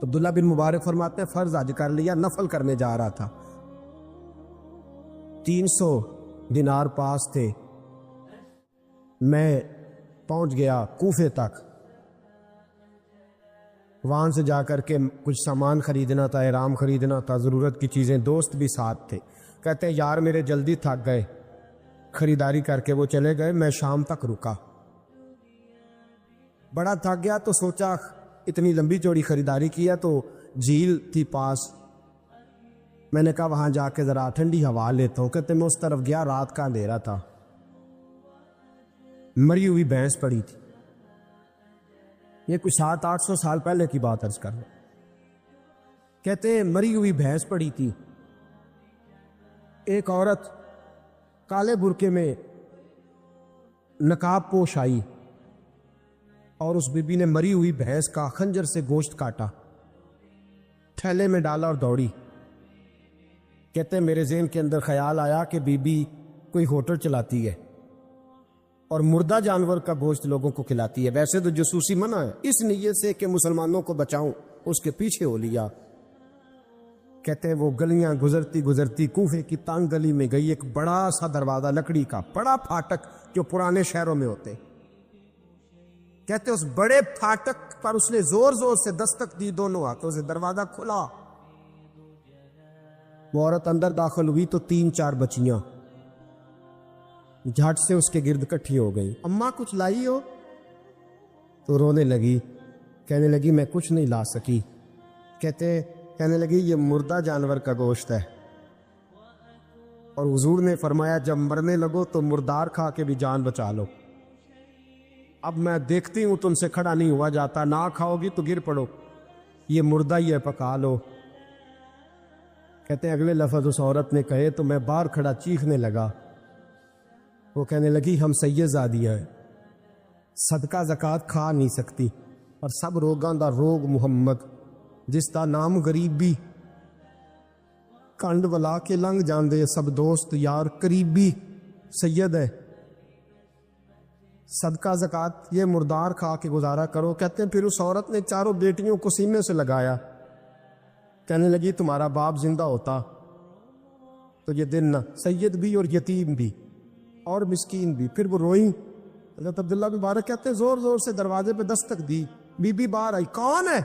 عبداللہ بن مبارک فرماتے ہیں فرض حج کر لیا، نفل کرنے جا رہا تھا، 300 دینار پاس تھے، میں پہنچ گیا کوفے تک، وہاں سے جا کر کے کچھ سامان خریدنا تھا، احرام خریدنا تھا، ضرورت کی چیزیں، دوست بھی ساتھ تھے، کہتے ہیں یار میرے جلدی تھک گئے، خریداری کر کے وہ چلے گئے، میں شام تک رکا، بڑا تھک گیا تو سوچا اتنی لمبی چوڑی خریداری کیا تو جھیل تھی پاس، میں نے کہا وہاں جا کے ذرا ٹھنڈی ہوا لیتا ہوں، کہتے میں اس طرف گیا، رات کا اندھیرا تھا، مری ہوئی بھینس پڑی تھی، یہ کچھ 700-800 سال پہلے کی بات عرض کر رہا ہوں، کہتے مری ہوئی بھینس پڑی تھی، ایک عورت کالے برقعے میں نقاب پوش آئی اور اس بی بی نے مری ہوئی بھینس کا خنجر سے گوشت کاٹا، تھیلے میں ڈالا اور دوڑی، کہتے میرے ذہن کے اندر خیال آیا کہ بی بی کوئی ہوٹل چلاتی ہے اور مردہ جانور کا گوشت لوگوں کو کھلاتی ہے، ویسے تو جاسوسی منع ہے، اس نیت سے کہ مسلمانوں کو بچاؤں اس کے پیچھے ہو لیا، کہتے وہ گلیاں گزرتی گزرتی کوفے کی تنگ گلی میں گئی، ایک بڑا سا دروازہ لکڑی کا، بڑا پھاٹک جو پرانے شہروں میں ہوتے، کہتے اس بڑے پھاٹک پر اس نے زور زور سے دستک دی، دونوں ہاتھوں سے دروازہ کھلا، وہ عورت اندر داخل ہوئی تو 3-4 بچیاں جھٹ سے اس کے گرد اکٹھی ہو گئی، اماں کچھ لائی ہو؟ تو رونے لگی، کہنے لگی میں کچھ نہیں لا سکی، کہنے لگی یہ مردہ جانور کا گوشت ہے، اور حضور نے فرمایا جب مرنے لگو تو مردار کھا کے بھی جان بچا لو، اب میں دیکھتی ہوں تم سے کھڑا نہیں ہوا جاتا، نہ کھاؤ گی تو گر پڑو، یہ مردہ ہی ہے پکا لو، کہتے ہیں اگلے لفظ اس عورت نے کہے تو میں باہر کھڑا چیخنے لگا، وہ کہنے لگی ہم سید زادیہ ہے، صدقہ زکوٰۃ کھا نہیں سکتی، اور سب روگاں دا روگ محمد جس دا نام غریبی، کنڈ ولا کے لنگ جاندے سب دوست یار قریبی، سید ہے، صدقہ زکوٰۃ یہ مردار کھا کے گزارا کرو، کہتے ہیں پھر اس عورت نے چاروں بیٹیوں کو سینے سے لگایا، کہنے لگی تمہارا باپ زندہ ہوتا تو یہ دن نہ، سید بھی اور یتیم بھی اور مسکین بھی، پھر وہ روئیں، حضرت عبداللہ بن مبارک کہتے ہیں زور زور سے دروازے پہ دستک دی، بی بی باہر آئی، کون ہے؟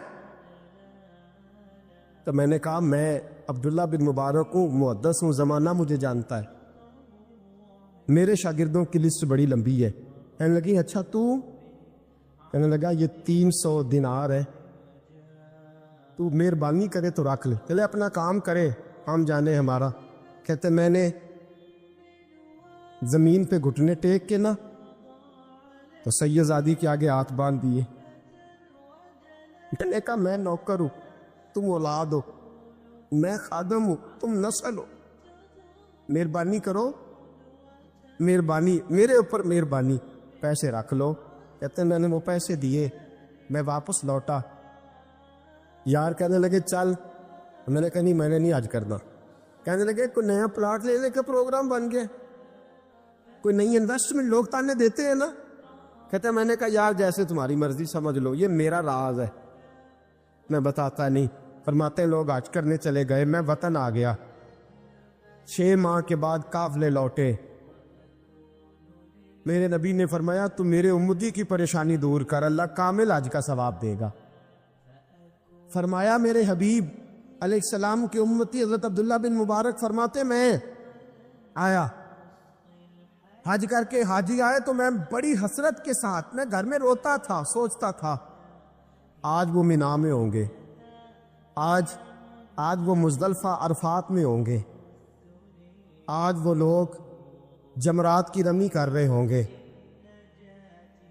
تو میں نے کہا میں عبداللہ بن مبارک ہوں، محدث ہوں، زمانہ مجھے جانتا ہے، میرے شاگردوں کی لسٹ بڑی لمبی ہے، کہنے لگی اچھا تو؟ کہنے لگا یہ 300 دینار ہے، تو مہربانی کرے تو رکھ لے، چلے اپنا کام کرے ہم جانے ہمارا، کہتے میں نے زمین پہ گھٹنے ٹیک کے نا تو سید زادی کے آگے ہاتھ باندھ دیے، میں نے کہا میں نوکر ہوں تم اولاد ہو، میں خادم ہوں تم نسل ہو، مہربانی کرو، مہربانی میرے اوپر مہربانی، پیسے رکھ لو، کہتے ہیں میں نے وہ پیسے دیے، میں واپس لوٹا، یار کہنے لگے چل، میں نے کہا نہیں میں نے نہیں آج کرنا، کہنے لگے کوئی نیا پلاٹ لینے کا پروگرام بن گیا، کوئی نئی انویسٹمنٹ، لوگ تانے دیتے ہیں نا، کہتے ہیں میں نے کہا یار جیسے تمہاری مرضی سمجھ لو، یہ میرا راز ہے میں بتاتا نہیں، فرماتے ہیں لوگ حج کرنے چلے گئے، میں وطن آ گیا، 6 ماہ کے بعد قافلے لوٹے، میرے نبی نے فرمایا تو میرے امتی کی پریشانی دور کر، اللہ کامل حج کا ثواب دے گا، فرمایا میرے حبیب علیہ السلام کے امتی حضرت عبداللہ بن مبارک فرماتے میں آیا حج کر کے، حاجی آئے تو میں بڑی حسرت کے ساتھ میں گھر میں روتا تھا، سوچتا تھا آج وہ مینا میں ہوں گے، آج وہ مزدلفہ عرفات میں ہوں گے، آج وہ لوگ جمرات کی رمی کر رہے ہوں گے،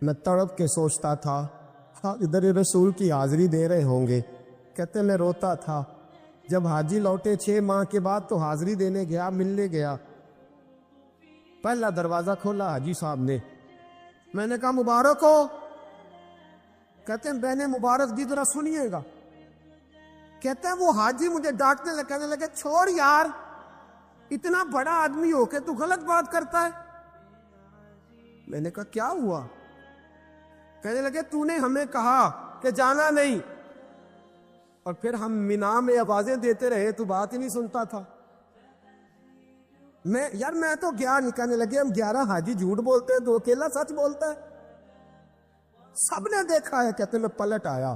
میں تڑپ کے سوچتا تھا ادھر رسول کی حاضری دے رہے ہوں گے، کہتے میں روتا تھا، جب حاجی لوٹے 6 ماہ کے بعد تو حاضری دینے گیا، ملنے گیا، پہلا دروازہ کھولا حاجی صاحب نے، میں نے کہا مبارک ہو، کہتے ہیں بہن مبارک دی ذرا سنیے گا، کہتے ہیں وہ حاجی مجھے ڈانٹنے لگے، کہنے لگے چھوڑ یار، اتنا بڑا آدمی ہو کے تو غلط بات کرتا ہے، میں نے کہا کیا ہوا؟ کہنے لگے تو نے ہمیں کہا کہ جانا نہیں، اور پھر ہم مینا میں آوازیں دیتے رہے تو بات ہی نہیں سنتا تھا. میں تو گیا نکالنے لگے ہم 11 حاجی جھوٹ بولتے ہیں 2 اکیلا سچ بولتا ہے. سب نے دیکھا ہے. کہتے میں پلٹ آیا.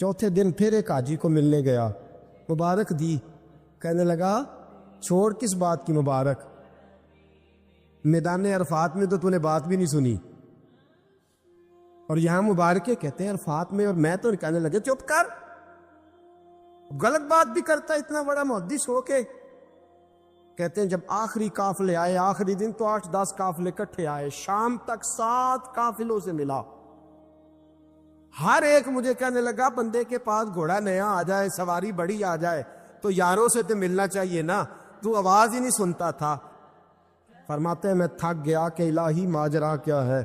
چوتھے دن پھر ایک حاجی کو ملنے گیا, مبارک دی. کہنے لگا چھوڑ کس بات کی مبارک, میدان عرفات میں تو نے بات بھی نہیں سنی, اور یہاں مبارکے کہتے ہیں عرفات میں. اور میں تو کہنے لگے چپ کر, غلط بات بھی کرتا ہے اتنا بڑا محدث ہو کے. کہتے ہیں جب آخری قافلے آئے, آخری دن تو 8-10 قافلے اکٹھے آئے, شام تک 7 قافلوں سے ملا. ہر ایک مجھے کہنے لگا بندے کے پاس گھوڑا نیا آ جائے, سواری بڑی آ جائے تو یاروں سے تو ملنا چاہیے نا, تو آواز ہی نہیں سنتا تھا. فرماتے ہیں میں تھک گیا کہ الہی ماجرا کیا ہے.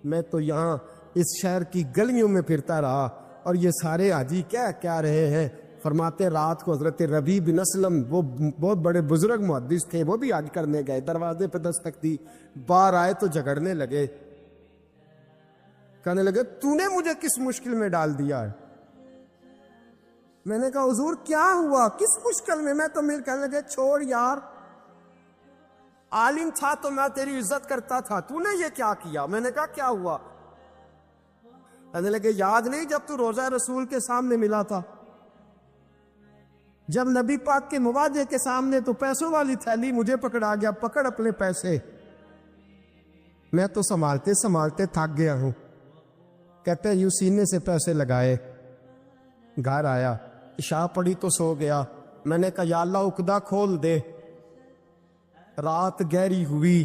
میں تو یہاں اس شہر کی گلیوں میں پھرتا رہا اور یہ سارے حاجی کیا رہے ہیں. فرماتے رات کو حضرت ربیع بن اسلم, وہ بہت بڑے بزرگ محدث تھے, وہ بھی حج کرنے گئے. دروازے پہ دستک دی, باہر آئے تو جھگڑنے لگے. کہنے لگے تو نے مجھے کس مشکل میں ڈال دیا ہے. میں نے کہا حضور کیا ہوا, کس مشکل میں. میں تو کہنے لگے چھوڑ یار, عالم تھا تو میں تیری عزت کرتا تھا, تو نے یہ کیا کیا. میں نے کہا کیا ہوا. کہنے لگے یاد نہیں جب تو روضہ رسول کے سامنے ملا تھا, جب نبی پاک کے مواجہ کے سامنے تو پیسوں والی تھیلی مجھے پکڑا گیا, پکڑ اپنے پیسے. میں تو سنبھالتے سنبھالتے تھک گیا ہوں. کہتے ہیں یوں سینے سے پیسے لگائے, گھر آیا, عشاء پڑی تو سو گیا. میں نے کہا یا اللہ عقدہ کھول دے. رات گہری ہوئی,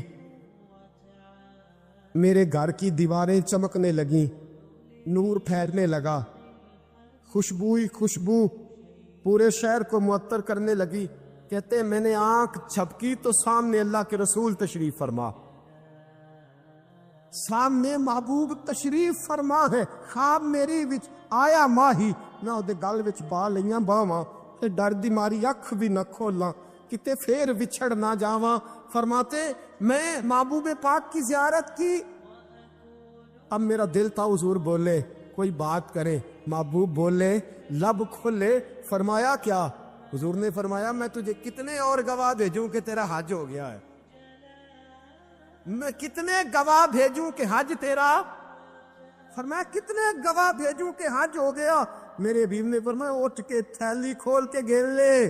میرے گھر کی دیواریں چمکنے لگیں, نور پھیرنے لگا, خوشبو ہی خوشبو پورے شہر کو معطر کرنے لگی. کہتے ہیں میں نے آنکھ جھپکی تو سامنے اللہ کے رسول تشریف فرما, سامنے محبوب تشریف فرما ہے. خواب میری وچ آیا ماہی, نہ اودے گل وچ پا لئیاں باواں, تے ڈر دی ماری اکھ بھی نہ کھولاں, کتے پھر وچھڑ نہ جاواں. فرماتے میں محبوب پاک کی زیارت کی. اب میرا دل تھا حضور بولے, کوئی بات کرے. محبوب بولے, لب کھلے. فرمایا کیا. حضور نے فرمایا میں تجھے کتنے اور گواہ بھیجوں کہ تیرا حج ہو گیا ہے. میں کتنے گواہ بھیجوں کہ حج تیرا. فرمایا کتنے گواہ بھیجوں کہ حج ہو گیا. میرے حبیب نے فرمایا اٹھ کے تھیلی کھول کے گن لے,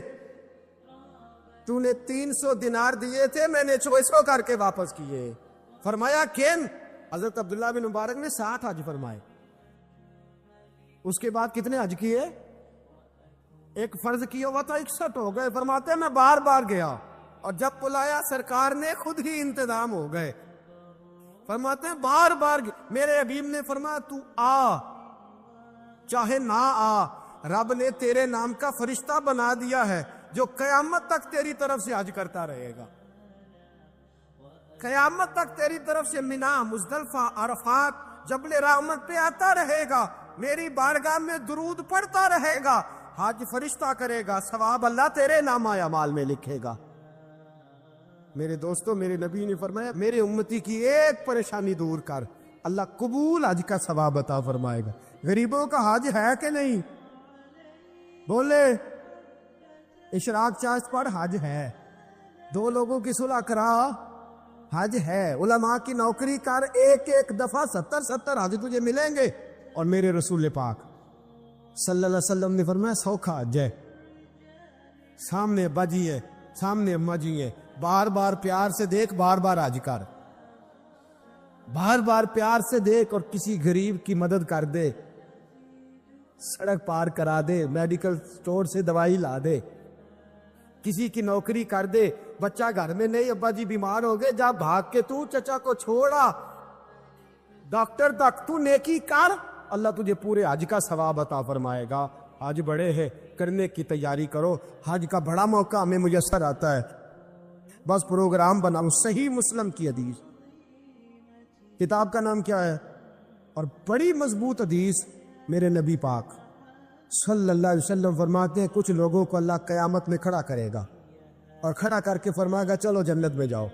تو نے 300 دینار دیے تھے, میں نے 600 کر کے واپس کیے. فرمایا کن. حضرت عبداللہ بن مبارک نے 60 حج فرمائے. اس کے بعد کتنے حج کیے. ایک فرض کیا ہوا تھا 61 ہو گئے. فرماتے ہیں میں بار بار گیا اور جب بلایا سرکار نے خود ہی انتظام ہو گئے. فرماتے ہیں بار بار میرے حبیب نے فرمایا تو آ چاہے نہ آ, رب نے تیرے نام کا فرشتہ بنا دیا ہے جو قیامت تک تیری طرف سے حج کرتا رہے گا. قیامت تک تیری طرف سے مینا, مزدلفہ, عرفات, جبل رحمت پہ آتا رہے گا, میری بارگاہ میں درود پڑھتا رہے گا, حج فرشتہ کرے گا, ثواب اللہ تیرے نامہ اعمال میں لکھے گا. میرے دوستو, میرے نبی نے فرمایا میرے امتی کی ایک پریشانی دور کر, اللہ قبول حج کا ثواب عطا فرمائے گا. غریبوں کا حج ہے کہ نہیں. بولے اشراق چاشت پڑھ, حج ہے. 2 لوگوں کی صلح کرا, حج ہے. علماء کی نوکری کر, ایک دفعہ 70 حج تجھے ملیں گے. اور میرے رسول پاک صلی اللہ علیہ وسلم نے فرمایا سوکھا حج ہے. سامنے ابا جی ہے, سامنے اماں جی ہے, بار بار پیار سے دیکھ, بار بار حج کر, بار بار پیار سے دیکھ, اور کسی غریب کی مدد کر دے, سڑک پار کرا دے, میڈیکل سٹور سے دوائی لا دے, کسی کی نوکری کر دے. بچہ گھر میں نہیں, ابا جی بیمار ہو گئے, جا بھاگ کے تو چچا کو چھوڑا ڈاکٹر تک, تو نیکی کر, اللہ تجھے پورے حج کا ثواب عطا فرمائے گا. حج بڑے ہیں, کرنے کی تیاری کرو. حج کا بڑا موقع ہمیں میسر آتا ہے, بس پروگرام بناؤ. صحیح مسلم کی حدیث, کتاب کا نام کیا ہے, اور بڑی مضبوط حدیث. میرے نبی پاک صلی اللہ علیہ وسلم فرماتے ہیں کچھ لوگوں کو اللہ قیامت میں کھڑا کرے گا, اور کھڑا کر کے فرمائے گا چلو جنت میں جاؤ.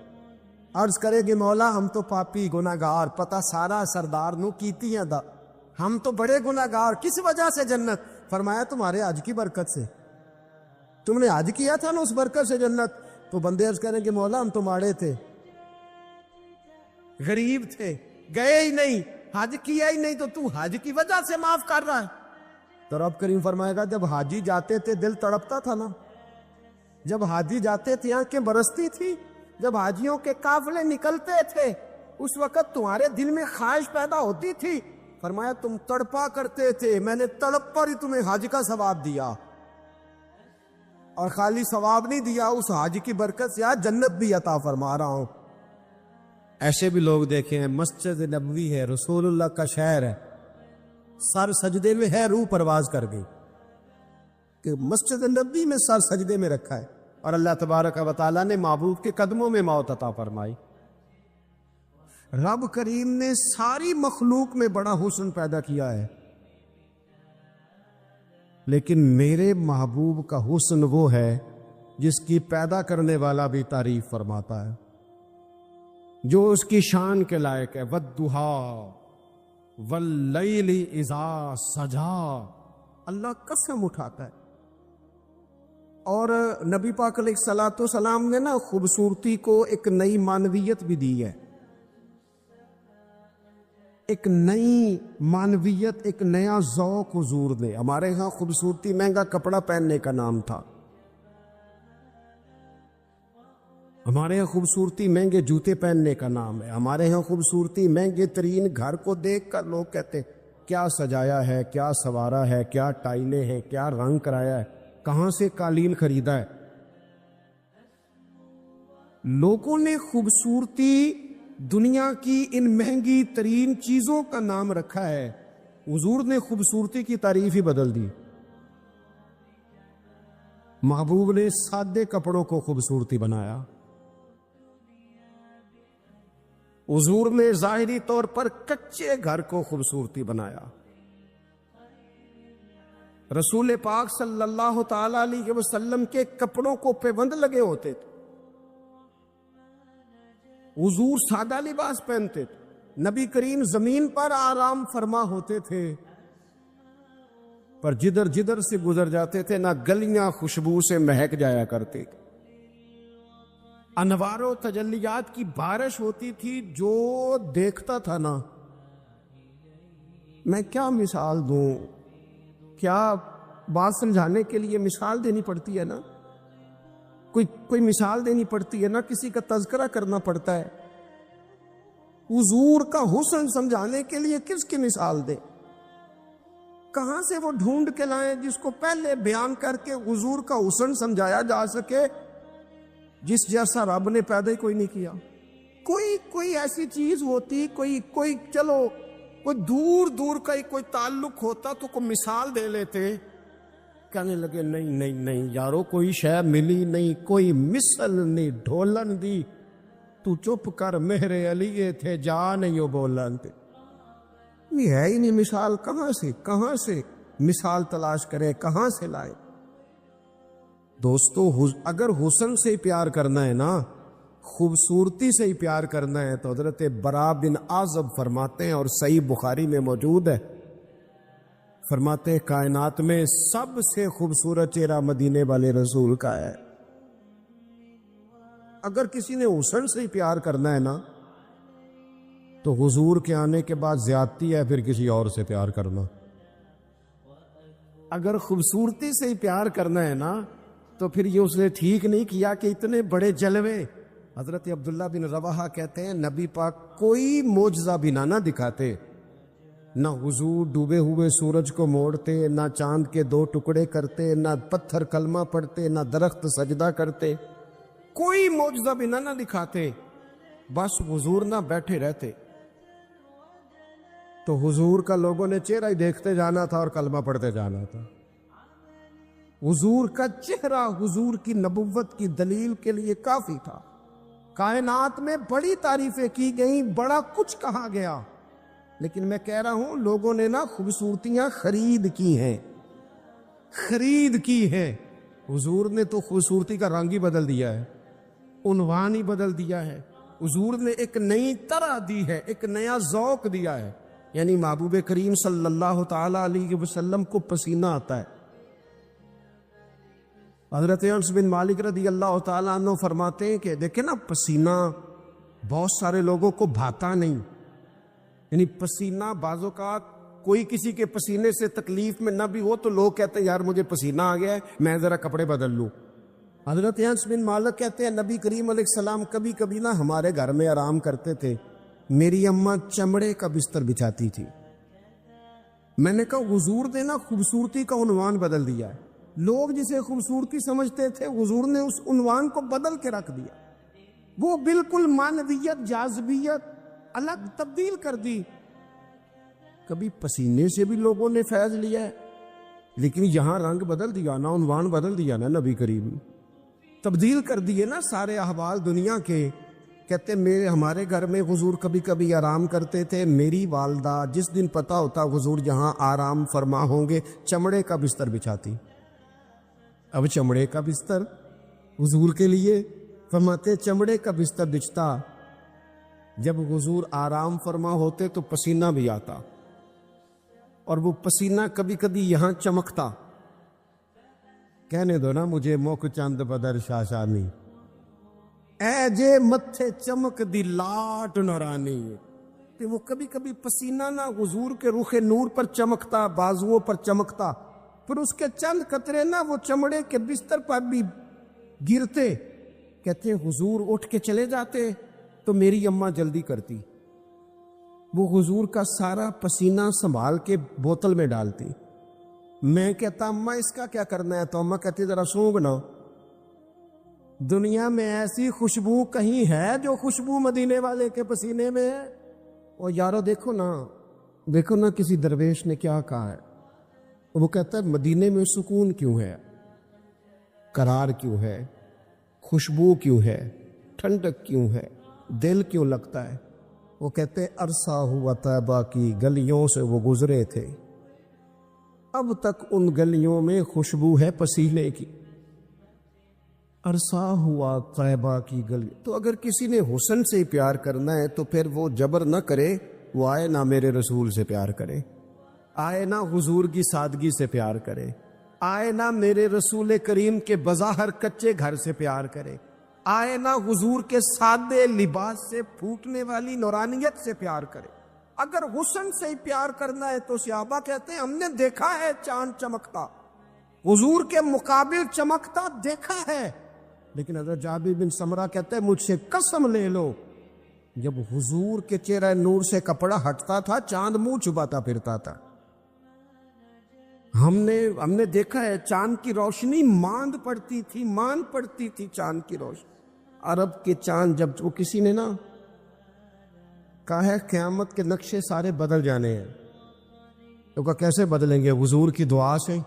عرض کرے گی مولا ہم تو پاپی گناہگار, پتہ سارا سردار نو کیتی ہیں دا, ہم تو بڑے گناہگار، کس وجہ سے جنت؟ فرمایا تمہارے حج کی برکت سے، تم نے حج کیا تھا نا، اس برکت سے جنت۔ تو بندے عرض کریں کہ مولا ہم تو ماڑے تھے، غریب تھے، گئے ہی نہیں، حج کیا ہی نہیں، تو تو حج کی وجہ سے معاف کر رہا ہے؟ تو رب کریم فرمائے گا جب حاجی جاتے تھے دل تڑپتا تھا نا، جب حاجی جاتے تھے آنکھیں برستی تھی، جب حاجیوں کے قافلے نکلتے تھے اس وقت تمہارے دل میں خواہش پیدا ہوتی تھی، فرمایا تم تڑپا کرتے تھے، میں نے تڑپ پر ہی تمہیں حج کا ثواب دیا، اور خالی ثواب نہیں دیا، اس حج کی برکت سے آج جنت بھی عطا فرما رہا ہوں۔ ایسے بھی لوگ دیکھے ہیں، مسجد نبوی ہے، رسول اللہ کا شہر ہے، سر سجدے میں ہے، روح پرواز کر گئی کہ مسجد نبوی میں سر سجدے میں رکھا ہے، اور اللہ تبارک و تعالیٰ نے محبوب کے قدموں میں موت عطا فرمائی۔ رب کریم نے ساری مخلوق میں بڑا حسن پیدا کیا ہے، لیکن میرے محبوب کا حسن وہ ہے جس کی پیدا کرنے والا بھی تعریف فرماتا ہے، جو اس کی شان کے لائق ہے۔ وَالضُّحَىٰ وَاللَّيْلِ إِذَا سَجَىٰ، اللہ قسم اٹھاتا ہے۔ اور نبی پاک علیہ الصلوۃ والسلام نے نا خوبصورتی کو ایک نئی معنویت بھی دی ہے، ایک نئی معنویت، ایک نیا ذوق حضور نے۔ ہمارے ہاں خوبصورتی مہنگا کپڑا پہننے کا نام تھا، ہمارے ہاں خوبصورتی مہنگے جوتے پہننے کا نام ہے، ہمارے ہاں خوبصورتی مہنگے ترین گھر کو دیکھ کر لوگ کہتے کیا سجایا ہے، کیا سنوارا ہے، کیا ٹائلیں ہیں، کیا رنگ کرایا ہے، کہاں سے قالین خریدا ہے۔ لوگوں نے خوبصورتی دنیا کی ان مہنگی ترین چیزوں کا نام رکھا ہے، حضور نے خوبصورتی کی تعریف ہی بدل دی۔ محبوب نے سادے کپڑوں کو خوبصورتی بنایا، حضور نے ظاہری طور پر کچے گھر کو خوبصورتی بنایا۔ رسول پاک صلی اللہ تعالی علیہ وسلم کے کپڑوں کو پیوند لگے ہوتے تھے، حضور سادہ لباس پہنتے تھے، نبی کریم زمین پر آرام فرما ہوتے تھے، پر جدھر جدھر سے گزر جاتے تھے نہ گلیاں خوشبو سے مہک جایا کرتے تھے، انوار و تجلیات کی بارش ہوتی تھی، جو دیکھتا تھا نا، میں کیا مثال دوں، کیا بات سمجھانے کے لیے مثال دینی پڑتی ہے نا، کوئی مثال دینی پڑتی ہے نا، کسی کا تذکرہ کرنا پڑتا ہے۔ حضور کا حسن سمجھانے کے لیے کس کی مثال دیں، کہاں سے وہ ڈھونڈ کے لائیں جس کو پہلے بیان کر کے حضور کا حسن سمجھایا جا سکے، جس جیسا رب نے پیدا ہی کوئی نہیں کیا۔ کوئی ایسی چیز ہوتی، کوئی چلو کوئی دور دور کا ہی کوئی تعلق ہوتا تو کوئی مثال دے لیتے، کہنے لگے نہیں یارو کوئی شے ملی نہیں، کوئی مثل نہیں ڈھولن دی، تو چپ کر میرے علی تھے جا نہیں ہو بولن تے، یہ ہے ہی نہیں مثال، کہاں سے مثال تلاش کرے، کہاں سے لائے۔ دوستو اگر حسن سے پیار کرنا ہے نا، خوبصورتی سے ہی پیار کرنا ہے، تو حضرت برا بن عازب فرماتے ہیں، اور صحیح بخاری میں موجود ہے، فرماتے ہیں کائنات میں سب سے خوبصورت چہرہ مدینے والے رسول کا ہے۔ اگر کسی نے حسن سے ہی پیار کرنا ہے نا، تو حضور کے آنے کے بعد زیادتی ہے پھر کسی اور سے پیار کرنا۔ اگر خوبصورتی سے ہی پیار کرنا ہے نا، تو پھر یہ اس نے ٹھیک نہیں کیا کہ اتنے بڑے جلوے۔ حضرت عبداللہ بن رواحہ کہتے ہیں نبی پاک کوئی معجزہ بھی نہ دکھاتے، نہ حضور ڈوبے ہوئے سورج کو موڑتے، نہ چاند کے 2 ٹکڑے کرتے، نہ پتھر کلمہ پڑھتے، نہ درخت سجدہ کرتے، کوئی معجزہ بھی نہ دکھاتے، بس حضور نہ بیٹھے رہتے، تو حضور کا لوگوں نے چہرہ ہی دیکھتے جانا تھا اور کلمہ پڑھتے جانا تھا۔ حضور کا چہرہ حضور کی نبوت کی دلیل کے لیے کافی تھا۔ کائنات میں بڑی تعریفیں کی گئیں، بڑا کچھ کہا گیا، لیکن میں کہہ رہا ہوں لوگوں نے نا خوبصورتیاں خرید کی ہیں۔ حضور نے تو خوبصورتی کا رنگ ہی بدل دیا ہے، عنوان ہی بدل دیا ہے، حضور نے ایک نئی طرح دی ہے، ایک نیا ذوق دیا ہے۔ یعنی محبوب کریم صلی اللہ تعالی علیہ وسلم کو پسینہ آتا ہے۔ حضرت انس بن مالک رضی اللہ تعالیٰ عنہ فرماتے ہیں کہ دیکھیں نا، پسینہ بہت سارے لوگوں کو بھاتا نہیں، یعنی پسینہ بعض اوقات کوئی کسی کے پسینے سے تکلیف میں نہ بھی ہو تو لوگ کہتے ہیں یار مجھے پسینہ آ گیا ہے، میں ذرا کپڑے بدل لوں۔ حضرت انس بن مالک کہتے ہیں نبی کریم علیہ السلام کبھی کبھی نا ہمارے گھر میں آرام کرتے تھے، میری اماں چمڑے کا بستر بچھاتی تھی۔ میں نے کہا حضور نے نا خوبصورتی کا عنوان بدل دیا ہے، لوگ جسے خوبصورتی سمجھتے تھے حضور نے اس عنوان کو بدل کے رکھ دیا، وہ بالکل معنویت جاذبیت الگ تبدیل کر دی۔ کبھی پسینے سے بھی لوگوں نے فیض لیا ہے، لیکن یہاں رنگ بدل دیا نا، عنوان بدل دیا نا، نبی کریم تبدیل کر دیے نا سارے احوال دنیا کے۔ کہتے ہمارے گھر میں حضور کبھی کبھی آرام کرتے تھے، میری والدہ جس دن پتہ ہوتا حضور جہاں آرام فرما ہوں گے چمڑے کا بستر بچھاتی۔ اب چمڑے کا بستر حضور کے لیے، فرماتے چمڑے کا بستر بچھتا، جب حضور آرام فرما ہوتے تو پسینہ بھی آتا، اور وہ پسینہ کبھی کبھی یہاں چمکتا۔ کہنے دو نا مجھے موک چند بدر شاشانی، اے جے متھے چمک دی لاٹ نورانی۔ کہ وہ کبھی کبھی پسینہ نہ حضور کے رخ نور پر چمکتا، بازوؤں پر چمکتا، پھر اس کے چند قطرے نہ وہ چمڑے کے بستر پر بھی گرتے۔ کہتے ہیں حضور اٹھ کے چلے جاتے تو میری اماں جلدی کرتی، وہ حضور کا سارا پسینہ سنبھال کے بوتل میں ڈالتی۔ میں کہتا اماں اس کا کیا کرنا ہے، تو اماں کہتی ذرا سونگھ نہ، دنیا میں ایسی خوشبو کہیں ہے جو خوشبو مدینے والے کے پسینے میں ہے؟ اور یارو دیکھو نا کسی درویش نے کیا کہا ہے، وہ کہتا ہے مدینے میں سکون کیوں ہے، قرار کیوں ہے، خوشبو کیوں ہے، ٹھنڈک کیوں ہے، دل کیوں لگتا ہے؟ وہ کہتے عرصہ ہوا طیبہ کی گلیوں سے وہ گزرے تھے، اب تک ان گلیوں میں خوشبو ہے پسینے کی۔ عرصہ ہوا طیبہ کی گلی، تو اگر کسی نے حسن سے پیار کرنا ہے تو پھر وہ جبر نہ کرے، وہ آئے نہ میرے رسول سے پیار کرے، آئے نہ حضور کی سادگی سے پیار کرے، آئے نہ میرے رسول کریم کے بظاہر کچے گھر سے پیار کرے، آئے نہ حضور کے سادے لباس سے پھوٹنے والی نورانیت سے پیار کرے۔ اگر حسن سے ہی پیار کرنا ہے تو صحابہ کہتے ہیں ہم نے دیکھا ہے چاند چمکتا، حضور کے مقابل چمکتا دیکھا ہے، لیکن حضرت جابر بن سمرہ کہتے ہیں مجھ سے قسم لے لو، جب حضور کے چہرہ نور سے کپڑا ہٹتا تھا چاند منہ چھپاتا پھرتا تھا۔ ہم نے دیکھا ہے چاند کی روشنی ماند پڑتی تھی چاند کی روشنی۔ عرب کے چاند جب وہ کسی نے نا کہا ہے قیامت کے نقشے سارے بدل جانے ہیں، تو کہا کیسے بدلیں گے؟ حضور کی دعا سے،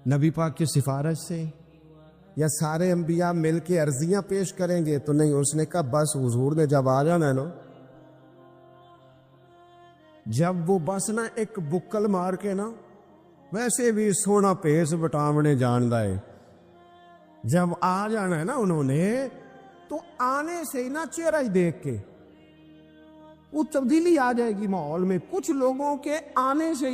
نبی پاک کی سفارش سے، یا سارے انبیاء مل کے عرضیاں پیش کریں گے؟ تو نہیں، اس نے کہا بس حضور نے جب آ جانا ہے نا، جب وہ بس نا ایک بکل مار کے نا، ویسے بھی سونا پیس بٹامنے جاندا ہے، جب آ جانا ہے نا انہوں نے، تو آنے سے ہی نا چہرہ ہی دیکھ کے وہ تبدیلی آ جائے گی ماحول میں۔ کچھ لوگوں کے آنے سے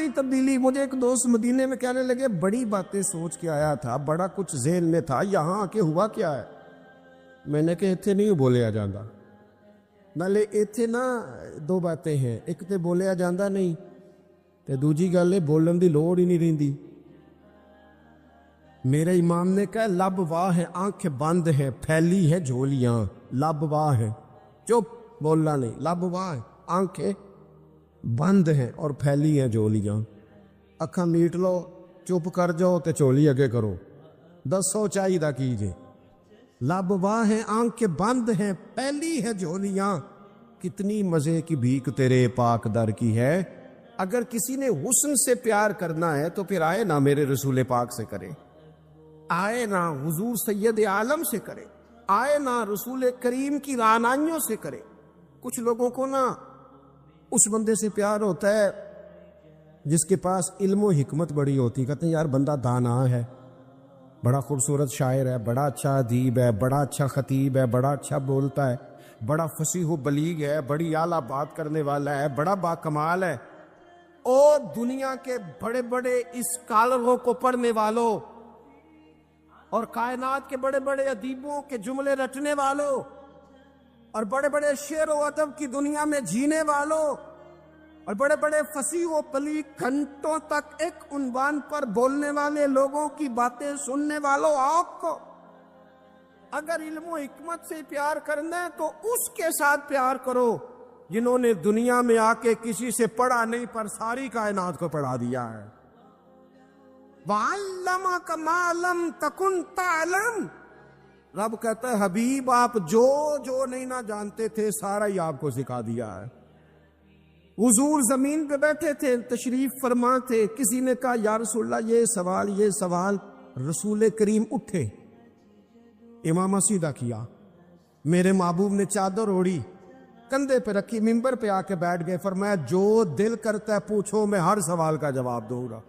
ہی تبدیلی۔ مجھے ایک دوست مدینے میں کہنے لگے بڑی باتیں سوچ کے آیا تھا، بڑا کچھ ذہن میں تھا، یہاں آ کے ہوا کیا ہے؟ میں نے کہا اتنے نہیں بولیا جاندہ، نالے اتنے نا دو باتیں ہیں، ایک تے بولیا جاندہ نہیں تے دوجی گل ہے بولن دی لوڑ ہی نہیں رہندی۔ میرے امام نے کہا لب واہ ہے آنکھ بند ہے پھیلی ہے جھولیاں، لب واہ ہے، چپ بولنا نہیں، لب واہ ہے آنکھیں بند ہیں اور پھیلی ہیں جھولیاں۔ اکھاں میٹ لو، چپ کر جاؤ تے چولی اگے کرو، دسو چاہیے کیجے۔ لب واہ ہیں آنکھیں بند ہیں پھیلی ہے جھولیاں، کتنی مزے کی بھیک تیرے پاک در کی ہے۔ اگر کسی نے حسن سے پیار کرنا ہے تو پھر آئے نہ میرے رسول پاک سے کرے، آئے نہ حضور سید عالم سے کرے، آئے نہ رسول کریم کی رعنائیوں سے کرے۔ کچھ لوگوں کو نا اس بندے سے پیار ہوتا ہے جس کے پاس علم و حکمت بڑی ہوتی، کہتے ہیں یار بندہ دانا ہے، بڑا خوبصورت شاعر ہے، بڑا اچھا ادیب ہے، بڑا اچھا خطیب ہے، بڑا اچھا بولتا ہے، بڑا فصیح و بلیغ ہے، بڑی اعلیٰ بات کرنے والا ہے، بڑا باکمال ہے، اور دنیا کے بڑے بڑے اسکالروں کو پڑھنے والوں اور کائنات کے بڑے بڑے ادیبوں کے جملے رٹنے والوں اور بڑے بڑے شعر و ادب کی دنیا میں جینے والوں اور بڑے بڑے فصیح و بلیغ گھنٹوں تک ایک عنوان پر بولنے والے لوگوں کی باتیں سننے والوں، آپ کو اگر علم و حکمت سے پیار کرنا ہے تو اس کے ساتھ پیار کرو جنہوں نے دنیا میں آ کے کسی سے پڑھا نہیں پر ساری کائنات کو پڑھا دیا ہے۔ وَعَلَّمَكَ مَا لَمْ تَكُنْ تَعْلَمْ، رب کہتا ہے حبیب آپ جو نہیں نہ جانتے تھے سارا ہی آپ کو سکھا دیا ہے۔ حضور زمین پہ بیٹھے تھے، تشریف فرما تھے، کسی نے کہا یا رسول اللہ یہ سوال، رسول کریم اٹھے، امامہ سیدھا کیا، میرے محبوب نے چادر اوڑھی، کندھے پہ رکھی، منبر پہ آ کے بیٹھ گئے، فرمایا جو دل کرتا ہے پوچھو، میں ہر سوال کا جواب دوں گا،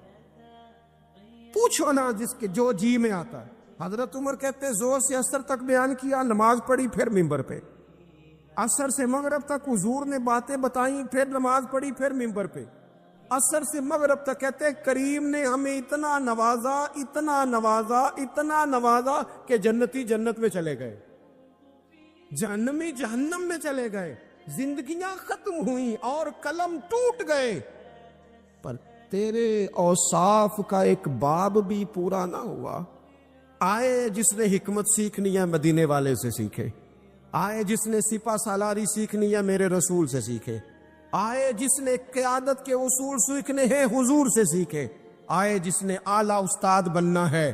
پوچھو نا جس کے جو جی میں آتا ہے۔ حضرت عمر کہتے زور سے عصر تک بیان کیا، نماز پڑھی، پھر منبر پہ، عصر سے مغرب تک حضور نے باتیں بتائیں، پھر نماز پڑھی، پھر منبر پہ، عصر سے مغرب تک کہتے کریم نے ہمیں اتنا نوازا، اتنا نوازا، اتنا نوازا کہ جنتی جنت میں چلے گئے، جہنمی جہنم میں چلے گئے، زندگیاں ختم ہوئیں اور قلم ٹوٹ گئے، پر تیرے اوصاف کا ایک باب بھی پورا نہ ہوا۔ آئے جس نے حکمت سیکھنی ہے مدینے والے سے سیکھے، آئے جس نے سپہ سالاری سیکھنی ہے میرے رسول سے سیکھے، آئے جس نے قیادت کے اصول سیکھنے ہیں حضور سے سیکھے، آئے جس نے اعلیٰ استاد بننا ہے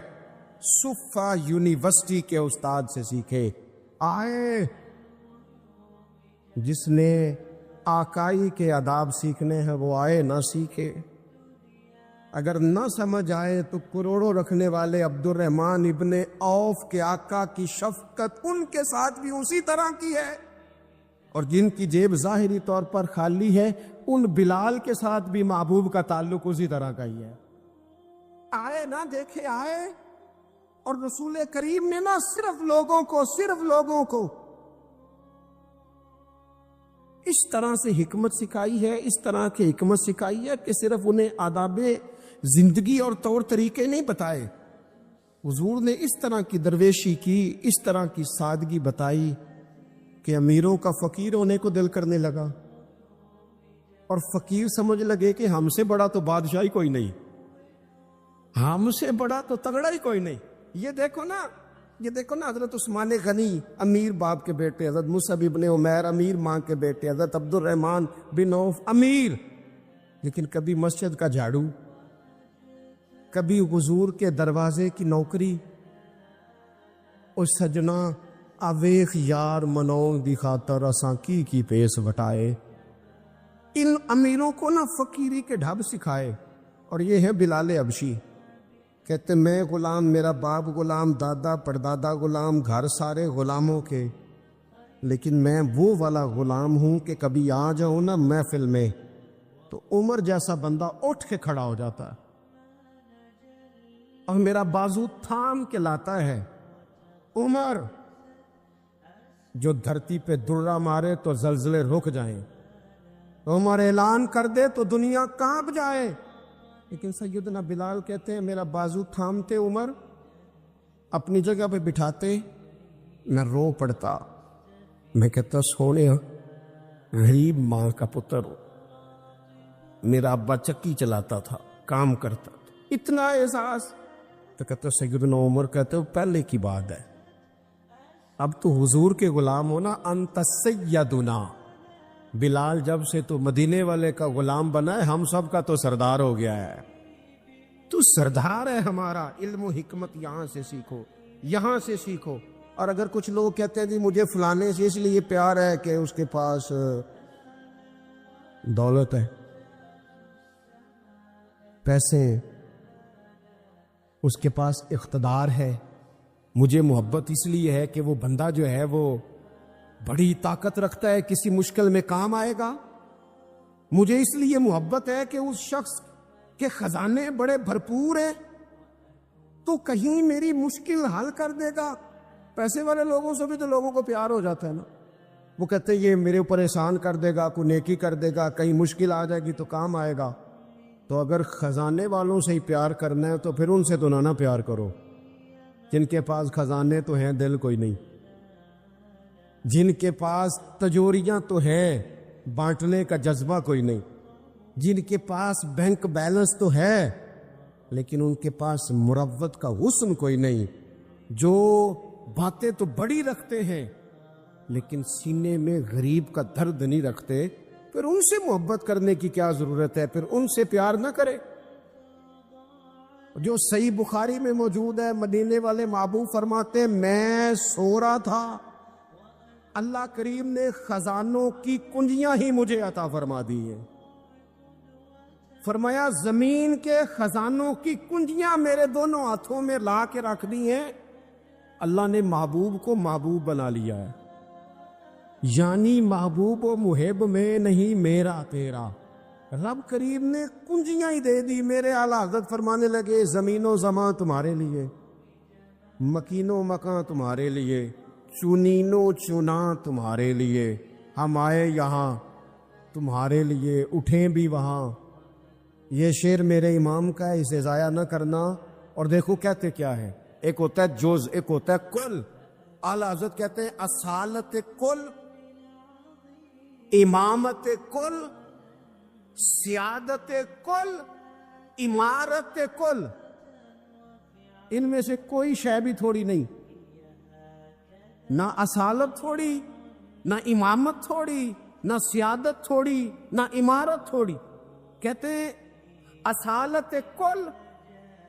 صفہ یونیورسٹی کے استاد سے سیکھے، آئے جس نے آقائی کے آداب سیکھنے ہیں وہ آئے نہ سیکھے۔ اگر نہ سمجھ آئے تو کروڑوں رکھنے والے عبد الرحمن ابن عوف کے آقا کی شفقت ان کے ساتھ بھی اسی طرح کی ہے، اور جن کی جیب ظاہری طور پر خالی ہے ان بلال کے ساتھ بھی محبوب کا تعلق اسی طرح کا ہی ہے۔ آئے نہ دیکھے آئے، اور رسول کریم نے نہ صرف لوگوں کو اس طرح سے حکمت سکھائی ہے، اس طرح کی حکمت سکھائی ہے کہ صرف انہیں آداب زندگی اور طور طریقے نہیں بتائے، حضور نے اس طرح کی درویشی کی، اس طرح کی سادگی بتائی کہ امیروں کا فقیر ہونے کو دل کرنے لگا، اور فقیر سمجھ لگے کہ ہم سے بڑا تو بادشاہی کوئی نہیں، ہم سے بڑا تو تگڑا ہی کوئی نہیں۔ یہ دیکھو نا حضرت عثمان غنی امیر باپ کے بیٹے، حضرت مصعب ابن عمیر امیر ماں کے بیٹے، حضرت عبد الرحمن بن عوف امیر، لیکن کبھی مسجد کا جھاڑو، کبھی حضور کے دروازے کی نوکری، اور سجنا آویخ یار منوں دی خاطر اساں کی پیس وٹائے۔ ان امیروں کو نہ فقیری کے ڈھب سکھائے، اور یہ ہے بلال حبشی، کہتے میں غلام، میرا باپ غلام، دادا پردادا غلام، گھر سارے غلاموں کے، لیکن میں وہ والا غلام ہوں کہ کبھی آ جاؤں نا محفل میں تو عمر جیسا بندہ اٹھ کے کھڑا ہو جاتا ہے اور میرا بازو تھام کے لاتا ہے۔ عمر جو دھرتی پہ درہ مارے تو زلزلے رک جائیں، عمر اعلان کر دے تو دنیا کانپ جائے، لیکن سیدنا بلال کہتے ہیں میرا بازو تھامتے عمر، اپنی جگہ پہ بٹھاتے، میں رو پڑتا، میں کہتا سونے غریب ماں کا پتر ہوں، میرا ابا چکی چلاتا تھا، کام کرتا تھا، اتنا احساس۔ تو کہتا سیدنا عمر کہتے ہو پہلے کی بات ہے، اب تو حضور کے غلام ہونا، انت سیدنا بلال، جب سے تو مدینے والے کا غلام بنا ہے ہم سب کا تو سردار ہو گیا ہے، تو سردار ہے ہمارا، علم و حکمت یہاں سے سیکھو، یہاں سے سیکھو۔ اور اگر کچھ لوگ کہتے ہیں جی مجھے فلانے سے اس لیے پیار ہے کہ اس کے پاس دولت ہے، پیسے ہیں، اس کے پاس اقتدار ہے، مجھے محبت اس لیے ہے کہ وہ بندہ جو ہے وہ بڑی طاقت رکھتا ہے، کسی مشکل میں کام آئے گا، مجھے اس لیے محبت ہے کہ اس شخص کے خزانے بڑے بھرپور ہیں، تو کہیں میری مشکل حل کر دے گا. پیسے والے لوگوں سے بھی تو لوگوں کو پیار ہو جاتا ہے نا. وہ کہتے ہیں یہ میرے اوپر احسان کر دے گا, کوئی نیکی کر دے گا, کہیں مشکل آ جائے گی تو کام آئے گا. تو اگر خزانے والوں سے ہی پیار کرنا ہے تو پھر ان سے تو نہ پیار کرو جن کے پاس خزانے تو ہیں, دل کوئی نہیں. جن کے پاس تجوریاں تو ہے, بانٹنے کا جذبہ کوئی نہیں. جن کے پاس بینک بیلنس تو ہے لیکن ان کے پاس مروت کا حسن کوئی نہیں. جو باتیں تو بڑی رکھتے ہیں لیکن سینے میں غریب کا درد نہیں رکھتے, پھر ان سے محبت کرنے کی کیا ضرورت ہے؟ پھر ان سے پیار نہ کرے. جو صحیح بخاری میں موجود ہے, مدینے والے محبوب فرماتے ہیں میں سو رہا تھا, اللہ کریم نے خزانوں کی کنجیاں ہی مجھے عطا فرما دی ہیں. فرمایا زمین کے خزانوں کی کنجیاں میرے دونوں ہاتھوں میں لا کے رکھ دی ہیں. اللہ نے محبوب کو محبوب بنا لیا ہے. یعنی محبوب و محب میں نہیں میرا تیرا. رب کریم نے کنجیاں ہی دے دی. میرے اعلیٰ حضرت فرمانے لگے زمین و زمان تمہارے لیے, مکین و مکان تمہارے لیے, چنین و چنا تمہارے لیے, ہم آئے یہاں تمہارے لیے, اٹھیں بھی وہاں. یہ شعر میرے امام کا ہے, اسے ضائع نہ کرنا. اور دیکھو کہتے کیا ہے, ایک ہوتا ہے جز, ایک ہوتا ہے کل. اعلیٰ حضرت کہتے ہیں اصالت کل, امامت کل, سیادت کل, امارت کل. ان میں سے کوئی شے بھی تھوڑی نہیں. نہ اصالت تھوڑی, نہ امامت تھوڑی, نہ سیادت تھوڑی, نہ امارت تھوڑی. کہتے ہیں اصالت کل,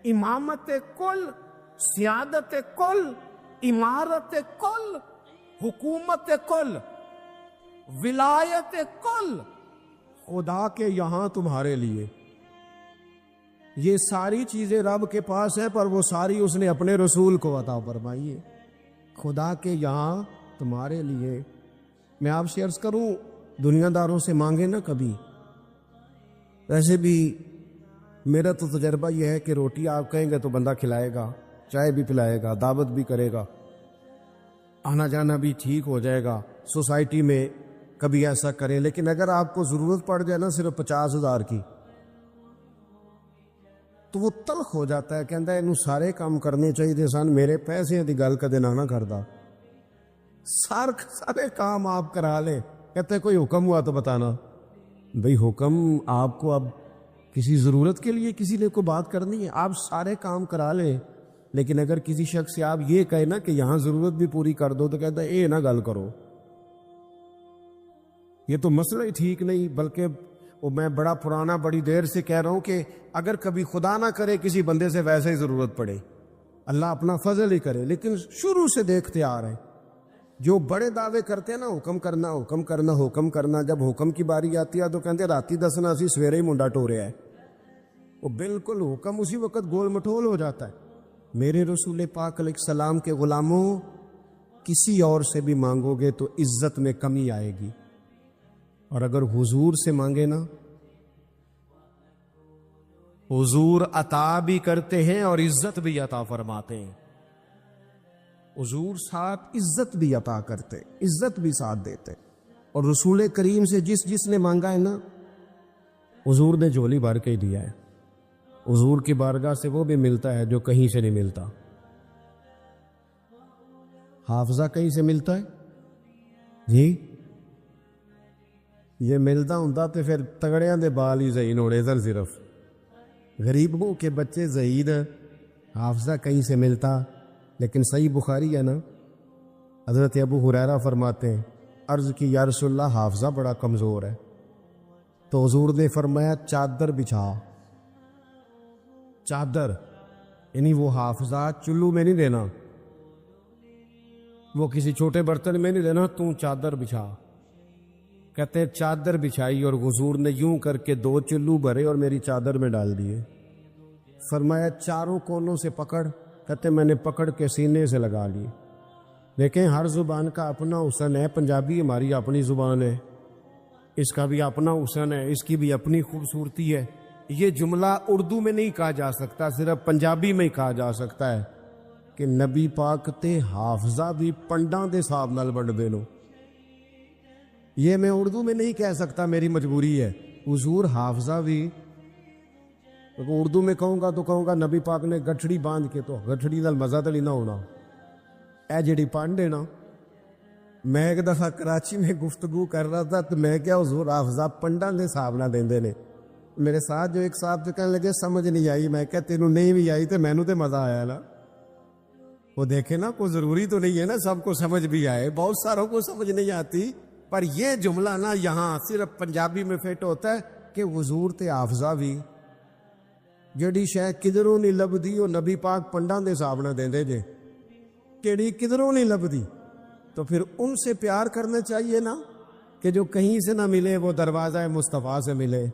امامت کل, سیادت کل, امارت کل, حکومت کل, ولایت کل خدا کے یہاں تمہارے لیے. یہ ساری چیزیں رب کے پاس ہے پر وہ ساری اس نے اپنے رسول کو عطا فرمائی ہے. خدا کے یہاں تمہارے لیے. میں آپ سے عرض کروں, دنیا داروں سے مانگے نہ کبھی. ویسے بھی میرا تو تجربہ یہ ہے کہ روٹی آپ کہیں گے تو بندہ کھلائے گا, چائے بھی پلائے گا, دعوت بھی کرے گا, آنا جانا بھی ٹھیک ہو جائے گا. سوسائٹی میں کبھی ایسا کریں. لیکن اگر آپ کو ضرورت پڑ جائے نا صرف 50,000 کی, تو وہ تلخ ہو جاتا ہے. کہتا ہے انہوں سارے کام کرنے چاہیے سن, میرے پیسے دی گل کدے نہ کردا. سارے کام آپ کرا لیں. کہتے ہیں کوئی حکم ہوا تو بتانا. بھئی حکم آپ کو اب کسی ضرورت کے لیے کسی نے کوئی بات کرنی ہے, آپ سارے کام کرا لیں. لیکن اگر کسی شخص سے آپ یہ کہیں نا کہ یہاں ضرورت بھی پوری کر دو, تو کہتا ہے اے نہ گل کرو, یہ تو مسئلہ ہی ٹھیک نہیں. بلکہ وہ میں بڑا پرانا بڑی دیر سے کہہ رہا ہوں کہ اگر کبھی خدا نہ کرے کسی بندے سے ویسے ہی ضرورت پڑے, اللہ اپنا فضل ہی کرے. لیکن شروع سے دیکھتے آ رہے ہیں جو بڑے دعوے کرتے ہیں نا, حکم کرنا حکم کرنا حکم کرنا, جب حکم کی باری آتی ہے تو کہتے راتی دسنا اسی سویرے ہی منڈا ٹوریا ہے. وہ بالکل حکم اسی وقت گول مٹول ہو جاتا ہے. میرے رسول پاک علیہ السلام کے غلاموں, کسی اور سے بھی مانگو گے تو عزت میں کمی آئے گی, اور اگر حضور سے مانگے نا, حضور عطا بھی کرتے ہیں اور عزت بھی عطا فرماتے ہیں. حضور ساتھ عزت بھی عطا کرتے, عزت بھی ساتھ دیتے. اور رسول کریم سے جس نے مانگا ہے نا, حضور نے جھولی بھر کے ہی دیا ہے. حضور کی بارگاہ سے وہ بھی ملتا ہے جو کہیں سے نہیں ملتا. حافظہ کہیں سے ملتا ہے جی, یہ ملتا ہوں تو پھر تگڑیاں دے بال ہی ذہین ہوڑے ادھر. صرف غریبوں کے بچے ذہین, حافظہ کہیں سے ملتا. لیکن صحیح بخاری ہے نا, حضرت ابو ہریرہ فرماتے ہیں عرض کی یا رسول اللہ حافظہ بڑا کمزور ہے. تو حضور نے فرمایا چادر بچھا. چادر یعنی وہ حافظہ چلو میں نہیں دینا, وہ کسی چھوٹے برتن میں نہیں دینا, تو چادر بچھا. کہتے ہیں چادر بچھائی اور حضور نے یوں کر کے 2 چلو بھرے اور میری چادر میں ڈال دیے. فرمایا چاروں کونوں سے پکڑ. کہتے میں نے پکڑ کے سینے سے لگا لی. دیکھیں ہر زبان کا اپنا حسن ہے. پنجابی ہماری اپنی زبان ہے, اس کا بھی اپنا حسن ہے, اس کی بھی اپنی خوبصورتی ہے. یہ جملہ اردو میں نہیں کہا جا سکتا، صرف پنجابی میں ہی کہا جا سکتا ہے کہ نبی پاک تے حافظہ بھی پنڈاں دے حساب نال بنڈدے نو۔ یہ میں اردو میں نہیں کہہ سکتا، میری مجبوری ہے۔ حضور حافظہ بھی اردو میں کہوں گا تو کہوں گا نبی پاک نے گٹھڑی باندھ کے، تو گٹھڑی نال مزہ تو نہیں نہ ہونا۔ اے جڑی پنڈ ہے نا، میں ایک دفعہ کراچی میں گفتگو کر رہا تھا تو میں کیا حضور حافظہ پنڈاں دے حساب نہ دیندے نے۔ میرے ساتھ جو ایک صاحب تو کہنے لگے سمجھ نہیں آئی، میں کہا تینوں نہیں بھی آئی تو مینوں تے مزہ آیا نا۔ وہ دیکھیں نا، کوئی ضروری تو نہیں ہے نا سب کو سمجھ بھی آئے، بہت ساروں کو سمجھ نہیں آتی، پر یہ جملہ نا یہاں صرف پنجابی میں فٹ ہوتا ہے کہ حضور تے حافظہ بھی جڑی شے کدھروں نہیں لبدی، وہ نبی پاک پنڈاں دے حساب نہ دیندے جے، کیڑی کدھروں نہیں لبدی، تو پھر ان سے پیار کرنا چاہیے نا، کہ جو کہیں سے نہ ملے وہ دروازہ مصطفیٰ سے ملے۔